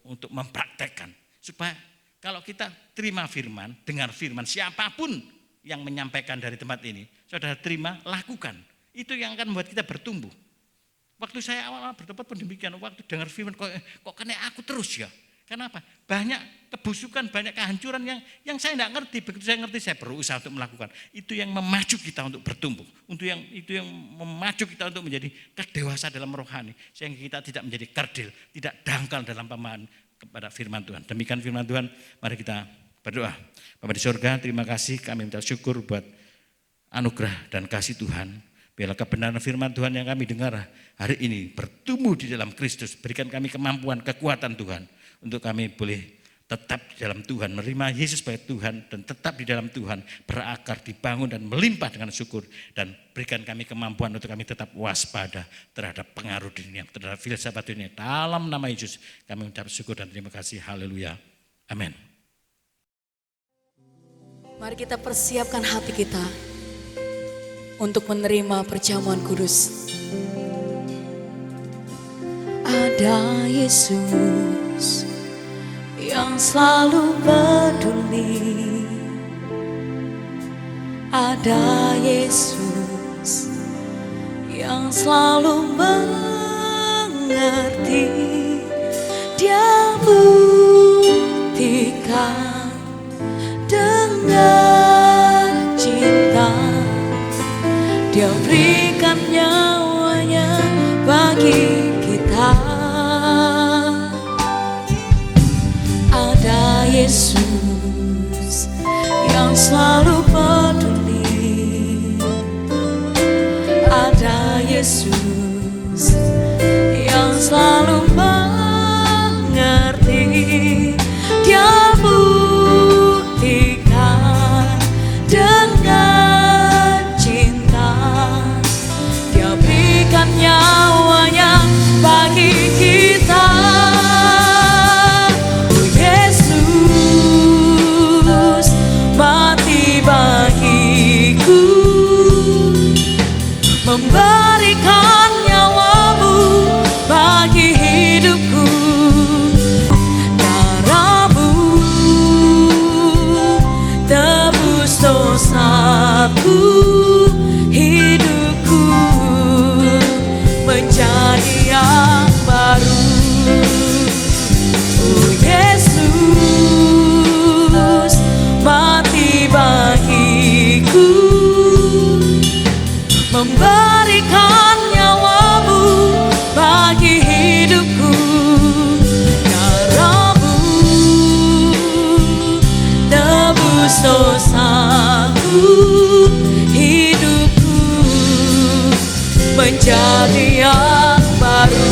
untuk mempraktekkan. Supaya kalau kita terima firman, dengar firman, siapapun yang menyampaikan dari tempat ini, saudara terima, lakukan. Itu yang akan membuat kita bertumbuh. Waktu saya awal-awal bertobat pun demikian, waktu dengar firman, kok kena aku terus ya. Kenapa? Banyak kebusukan, banyak kehancuran yang saya tidak ngerti. Begitu saya ngerti, saya berusaha untuk melakukan. Itu yang memacu kita untuk bertumbuh. Itu yang memacu kita untuk menjadi kedewasa dalam rohani. Sehingga kita tidak menjadi kerdil, tidak dangkal dalam pemahaman kepada firman Tuhan. Demikian firman Tuhan, mari kita berdoa. Bapa di surga, terima kasih, kami minta syukur buat anugerah dan kasih Tuhan. Biarlah kebenaran firman Tuhan yang kami dengar hari ini bertumbuh di dalam Kristus. Berikan kami kemampuan, kekuatan Tuhan untuk kami boleh tetap di dalam Tuhan, menerima Yesus sebagai Tuhan dan tetap di dalam Tuhan, berakar, dibangun dan melimpah dengan syukur. Dan berikan kami kemampuan untuk kami tetap waspada terhadap pengaruh dunia, terhadap filsafat dunia. Dalam nama Yesus kami mengucap syukur dan terima kasih. Haleluya. Amin. Mari kita persiapkan hati kita untuk menerima perjamuan kudus. Ada Yesus yang selalu peduli. Ada Yesus yang selalu mengerti. Dia buktikan dengan cinta. Dia berikan nyawanya bagi kita. Ada Yesus yang selalu peduli. Ada Yesus yang selalu mengerti. Dia buktikan dengan cinta. Dia berikan nyawanya bagi kita. Oh Yesus mati bagiku, memberikan nyawamu bagi hidupku. Darahmu tebus dosaku, hidupku menjadi yang baru. Oh Yesus mati bagiku, memberikan nyawamu bagi hidupku. Darahmu tebus dosaku, hidupku menjadi yang baru.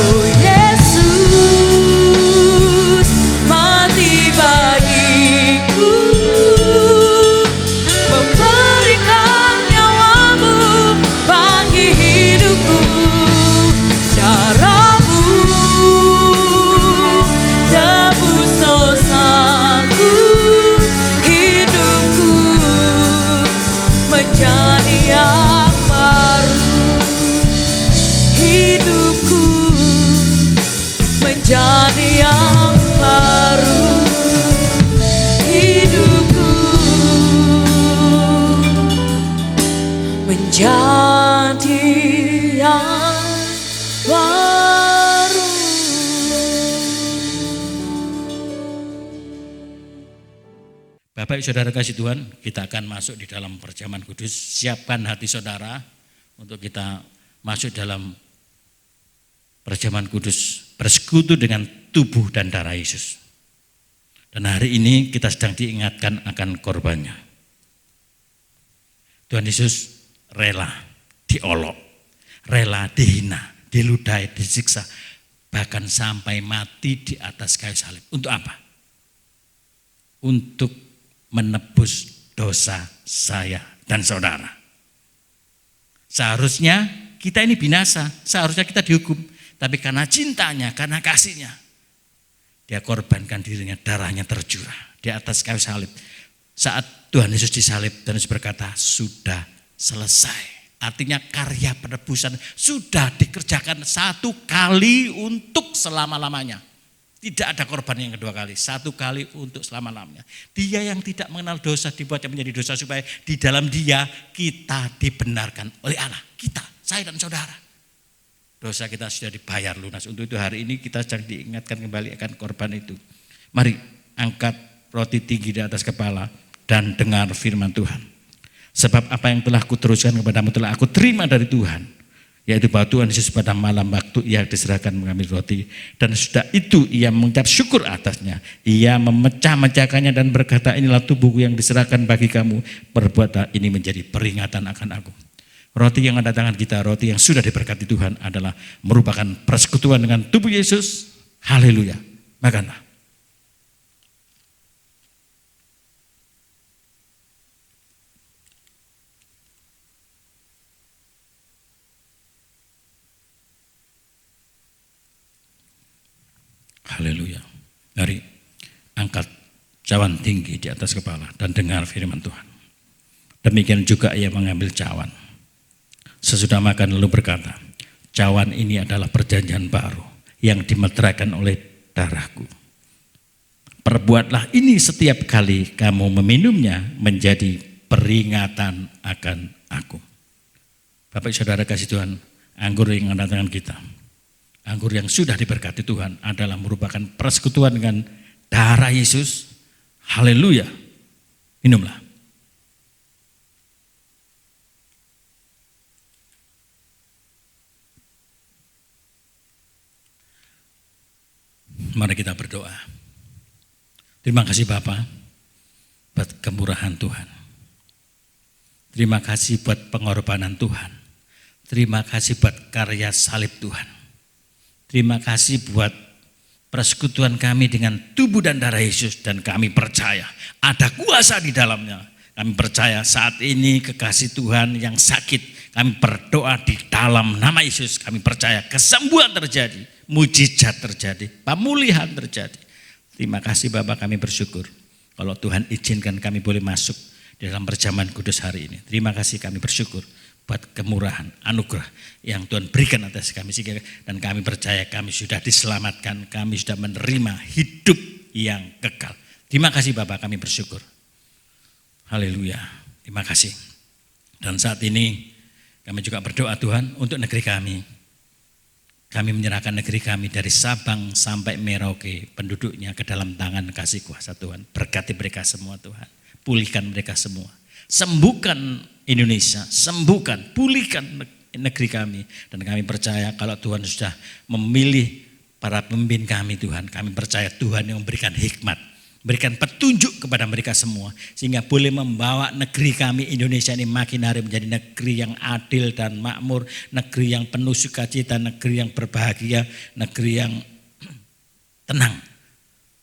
Oh Yesus mati bagiku, memberikan nyawamu bagi hidupku. Darahmu tebus dosaku, hidupku menjadi yang baru. Hidupku menjadi yang baru. Hidupku menjadi yang baru. Bapak Ibu Saudara kasih Tuhan, kita akan masuk di dalam perjamuan kudus. Siapkan hati saudara untuk kita masuk dalam perjamuan kudus, bersekutu dengan tubuh dan darah Yesus. Dan hari ini kita sedang diingatkan akan korbannya. Tuhan Yesus rela diolok, rela dihina, diludahi, disiksa, bahkan sampai mati di atas kayu salib. Untuk apa? Untuk menebus dosa saya dan saudara. Seharusnya kita ini binasa, seharusnya kita dihukum. Tapi karena cintanya, karena kasihnya, dia korbankan dirinya, darahnya tercurah di atas kayu salib. Saat Tuhan Yesus disalib, Tuhan Yesus berkata, sudah selesai. Artinya karya penebusan sudah dikerjakan satu kali untuk selama-lamanya. Tidak ada korban yang kedua kali, satu kali untuk selama-lamanya. Dia yang tidak mengenal dosa dibuatnya menjadi dosa supaya di dalam dia kita dibenarkan oleh Allah. Kita, saya dan saudara. Dosa kita sudah dibayar lunas. Untuk itu hari ini kita sedang diingatkan kembali akan korban itu. Mari angkat roti tinggi di atas kepala dan dengar firman Tuhan. Sebab apa yang telah kuteruskan kepadamu telah aku terima dari Tuhan, yaitu bahwa Tuhan Yesus pada malam waktu ia diserahkan mengambil roti, dan sudah itu ia mengucap syukur atasnya. Ia memecah-mecahkannya dan berkata, inilah tubuhku yang diserahkan bagi kamu, perbuatlah ini menjadi peringatan akan aku. Roti yang ada tangan kita, roti yang sudah diberkati Tuhan adalah merupakan persekutuan dengan tubuh Yesus. Haleluya. Makanlah. Haleluya. Mari angkat cawan tinggi di atas kepala dan dengar firman Tuhan. Demikian juga ia mengambil cawan. Sesudah makan lalu berkata, cawan ini adalah perjanjian baru yang dimeteraikan oleh darahku. Perbuatlah ini setiap kali kamu meminumnya menjadi peringatan akan aku. Bapak Saudara kasih Tuhan, anggur yang ada tangan kita, anggur yang sudah diberkati Tuhan adalah merupakan persekutuan dengan darah Yesus. Haleluya. Minumlah. Mari kita berdoa. Terima kasih Bapa buat kemurahan Tuhan. Terima kasih buat pengorbanan Tuhan. Terima kasih buat karya salib Tuhan. Terima kasih buat persekutuan kami dengan tubuh dan darah Yesus, dan kami percaya ada kuasa di dalamnya. Kami percaya saat ini kekasih Tuhan yang sakit, kami berdoa di dalam nama Yesus. Kami percaya kesembuhan terjadi, mujizat terjadi, pemulihan terjadi. Terima kasih Bapak, kami bersyukur kalau Tuhan izinkan kami boleh masuk di dalam perjamuan kudus hari ini. Terima kasih, kami bersyukur buat kemurahan, anugerah yang Tuhan berikan atas kami, dan kami percaya kami sudah diselamatkan, kami sudah menerima hidup yang kekal. Terima kasih Bapak, kami bersyukur. Haleluya, terima kasih. Dan saat ini kami juga berdoa Tuhan untuk negeri kami. Kami menyerahkan negeri kami dari Sabang sampai Merauke, penduduknya ke dalam tangan kasih kuasa Tuhan. Berkati mereka semua Tuhan, pulihkan mereka semua. Sembuhkan Indonesia, sembuhkan, pulihkan negeri kami. Dan kami percaya kalau Tuhan sudah memilih para pemimpin kami Tuhan, kami percaya Tuhan yang memberikan hikmat, berikan petunjuk kepada mereka semua, sehingga boleh membawa negeri kami Indonesia ini makin hari menjadi negeri yang adil dan makmur, negeri yang penuh sukacita, negeri yang berbahagia, negeri yang tenang.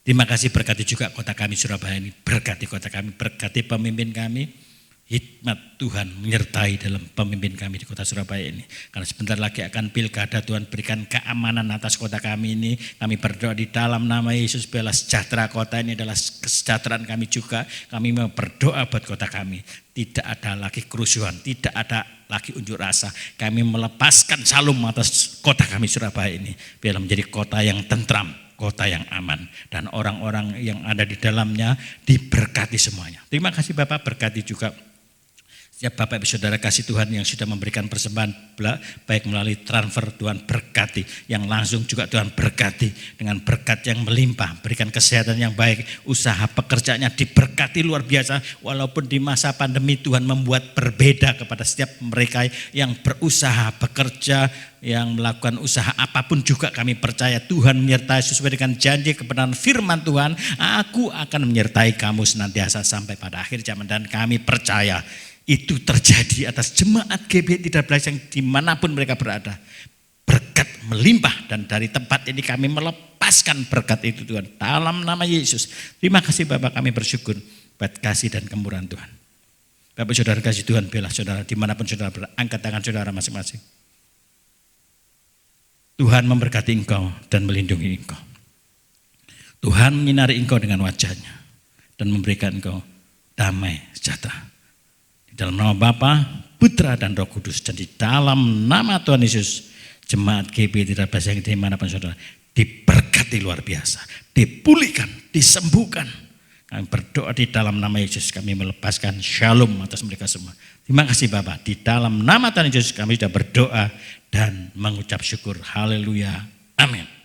Terima kasih, berkati juga kota kami Surabaya ini, berkati kota kami, berkati pemimpin kami. Hikmat Tuhan menyertai dalam pemimpin kami di kota Surabaya ini. Karena sebentar lagi akan pilkada, Tuhan berikan keamanan atas kota kami ini. Kami berdoa di dalam nama Yesus, biarlah sejahtera kota ini adalah kesejahteraan kami juga. Kami mau berdoa buat kota kami. Tidak ada lagi kerusuhan, tidak ada lagi unjuk rasa. Kami melepaskan salum atas kota kami Surabaya ini. Biarlah menjadi kota yang tentram, kota yang aman, dan orang-orang yang ada di dalamnya diberkati semuanya. Terima kasih Bapak, berkati juga setiap Bapak Ibu Saudara kasih Tuhan yang sudah memberikan persembahan, baik melalui transfer, Tuhan berkati. Yang langsung juga Tuhan berkati dengan berkat yang melimpah, berikan kesehatan yang baik, usaha pekerjaannya diberkati luar biasa. Walaupun di masa pandemi Tuhan membuat berbeda kepada setiap mereka yang berusaha, bekerja, yang melakukan usaha apapun juga, kami percaya Tuhan menyertai sesuai dengan janji kebenaran firman Tuhan. Aku akan menyertai kamu senantiasa sampai pada akhir zaman, dan kami percaya itu terjadi atas jemaat GBI Tidar Blessing dimanapun mereka berada. Berkat melimpah, dan dari tempat ini kami melepaskan berkat itu Tuhan dalam nama Yesus. Terima kasih Bapak, kami bersyukur buat kasih dan kemurahan Tuhan. Bapak Saudara kasih Tuhan, bela saudara dimanapun saudara berada, angkat tangan saudara masing-masing. Tuhan memberkati engkau dan melindungi engkau. Tuhan menyinari engkau dengan wajahnya dan memberikan engkau damai sejahtera. Dalam nama Bapa, Putra dan Roh Kudus, dan di dalam nama Tuhan Yesus, jemaat GBI Tidar Blessing dimanapun saudara diberkati luar biasa, dipulihkan, disembuhkan. Kami berdoa di dalam nama Yesus, kami melepaskan shalom atas mereka semua. Terima kasih Bapak, di dalam nama Tuhan Yesus kami sudah berdoa dan mengucap syukur. Haleluya. Amin.